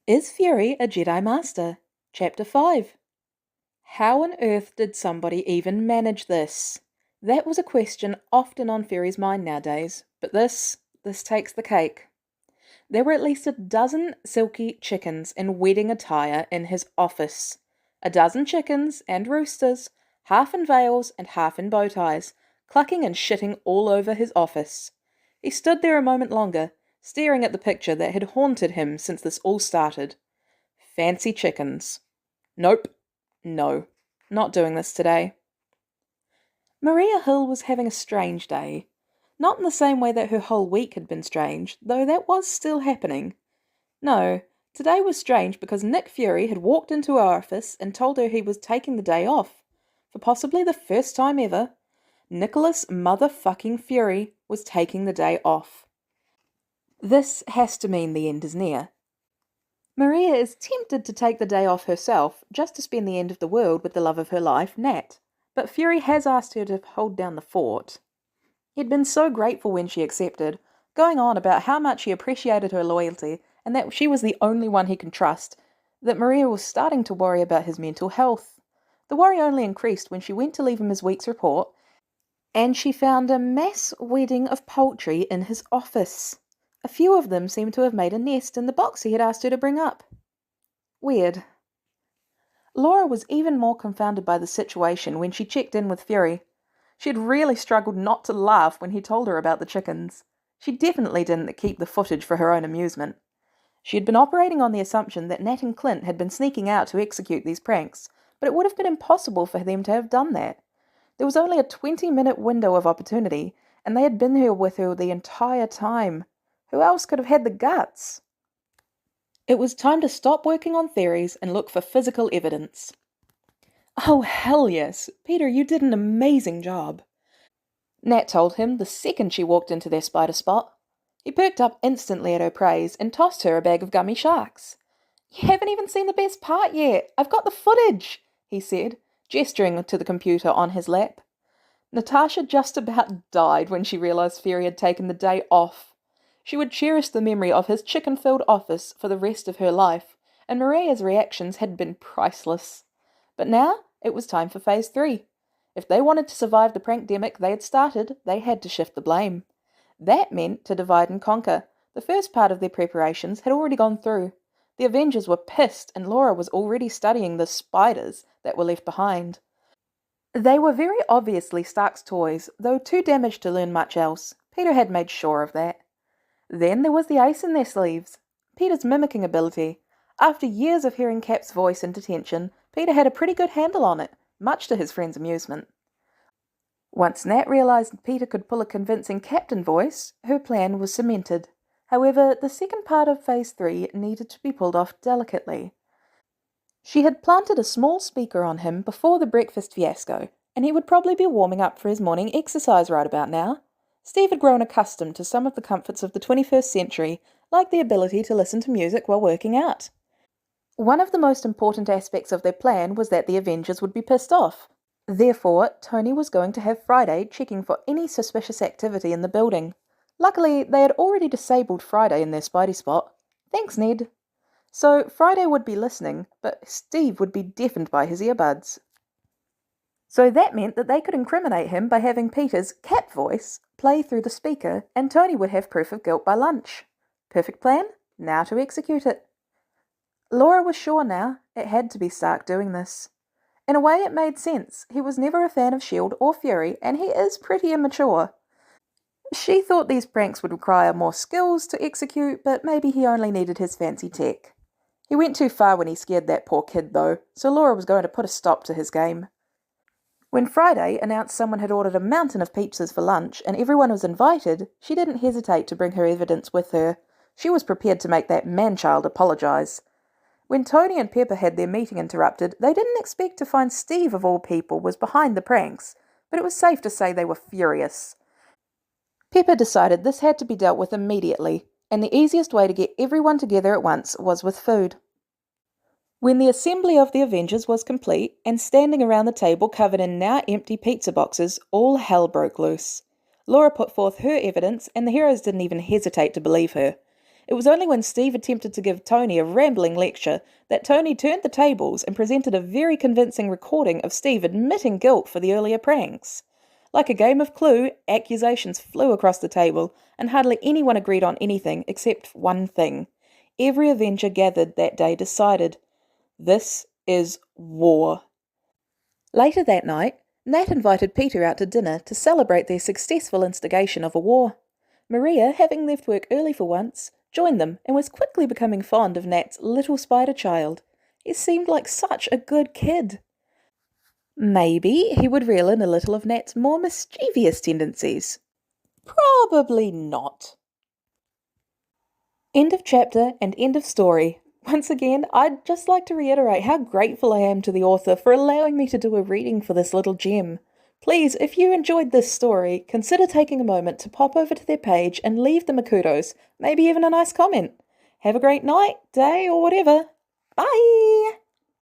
Is Fury a Jedi Master? Chapter 5. How on earth did somebody even manage this? That was a question often on Fury's mind nowadays, but this takes the cake. There were at least a dozen silky chickens in wedding attire in his office. A dozen chickens and roosters, half in veils and half in bow ties, clucking and shitting all over his office. He stood there a moment longer, staring at the picture that had haunted him since this all started. Fancy chickens. Nope. No. Not doing this today. Maria Hill was having a strange day. Not in the same way that her whole week had been strange, though that was still happening. No, today was strange because Nick Fury had walked into her office and told her he was taking the day off. For possibly the first time ever, Nicholas motherfucking Fury was taking the day off. This has to mean the end is near. Maria is tempted to take the day off herself, just to spend the end of the world with the love of her life, Nat, but Fury has asked her to hold down the fort. He'd been so grateful when she accepted, going on about how much he appreciated her loyalty and that she was the only one he could trust, that Maria was starting to worry about his mental health. The worry only increased when she went to leave him his week's report, and she found a mass wedding of poultry in his office. A few of them seemed to have made a nest in the box he had asked her to bring up. Weird. Laura was even more confounded by the situation when she checked in with Fury. She had really struggled not to laugh when he told her about the chickens. She definitely didn't keep the footage for her own amusement. She had been operating on the assumption that Nat and Clint had been sneaking out to execute these pranks, but it would have been impossible for them to have done that. There was only a 20-minute window of opportunity, and they had been here with her the entire time. Who else could have had the guts? It was time to stop working on theories and look for physical evidence. Oh, hell yes. Peter, you did an amazing job. Nat told him the second she walked into their spider spot. He perked up instantly at her praise and tossed her a bag of gummy sharks. You haven't even seen the best part yet. I've got the footage, he said, gesturing to the computer on his lap. Natasha just about died when she realized Fury had taken the day off. She would cherish the memory of his chicken-filled office for the rest of her life, and Maria's reactions had been priceless. But now it was time for Phase 3. If they wanted to survive the prankdemic they had started, they had to shift the blame. That meant to divide and conquer. The first part of their preparations had already gone through. The Avengers were pissed, and Laura was already studying the spiders that were left behind. They were very obviously Stark's toys, though too damaged to learn much else. Peter had made sure of that. Then there was the ace in their sleeves, Peter's mimicking ability. After years of hearing Cap's voice in detention, Peter had a pretty good handle on it, much to his friend's amusement. Once Nat realized Peter could pull a convincing captain voice, her plan was cemented. However, the second part of Phase 3 needed to be pulled off delicately. She had planted a small speaker on him before the breakfast fiasco, and he would probably be warming up for his morning exercise right about now. Steve had grown accustomed to some of the comforts of the 21st century, like the ability to listen to music while working out. One of the most important aspects of their plan was that the Avengers would be pissed off. Therefore, Tony was going to have Friday checking for any suspicious activity in the building. Luckily, they had already disabled Friday in their Spidey spot. Thanks, Ned. So Friday would be listening, but Steve would be deafened by his earbuds. So that meant that they could incriminate him by having Peter's Cap voice play through the speaker, and Tony would have proof of guilt by lunch. Perfect plan? Now to execute it. Laura was sure now it had to be Stark doing this. In a way it made sense. He was never a fan of S.H.I.E.L.D. or Fury, and he is pretty immature. She thought these pranks would require more skills to execute, but maybe he only needed his fancy tech. He went too far when he scared that poor kid, though, so Laura was going to put a stop to his game. When Friday announced someone had ordered a mountain of pizzas for lunch and everyone was invited, she didn't hesitate to bring her evidence with her. She was prepared to make that man-child apologise. When Tony and Pepper had their meeting interrupted, they didn't expect to find Steve, of all people, was behind the pranks, but it was safe to say they were furious. Pepper decided this had to be dealt with immediately, and the easiest way to get everyone together at once was with food. When the assembly of the Avengers was complete, and standing around the table covered in now empty pizza boxes, all hell broke loose. Laura put forth her evidence, and the heroes didn't even hesitate to believe her. It was only when Steve attempted to give Tony a rambling lecture that Tony turned the tables and presented a very convincing recording of Steve admitting guilt for the earlier pranks. Like a game of Clue, accusations flew across the table, and hardly anyone agreed on anything except one thing. Every Avenger gathered that day decided, this is war. Later that night, Nat invited Peter out to dinner to celebrate their successful instigation of a war. Maria, having left work early for once, joined them and was quickly becoming fond of Nat's little spider child. He seemed like such a good kid. Maybe he would reel in a little of Nat's more mischievous tendencies. Probably not. End of chapter and end of story. Once again, I'd just like to reiterate how grateful I am to the author for allowing me to do a reading for this little gem. Please, if you enjoyed this story, consider taking a moment to pop over to their page and leave them a kudos, maybe even a nice comment. Have a great night, day, or whatever. Bye!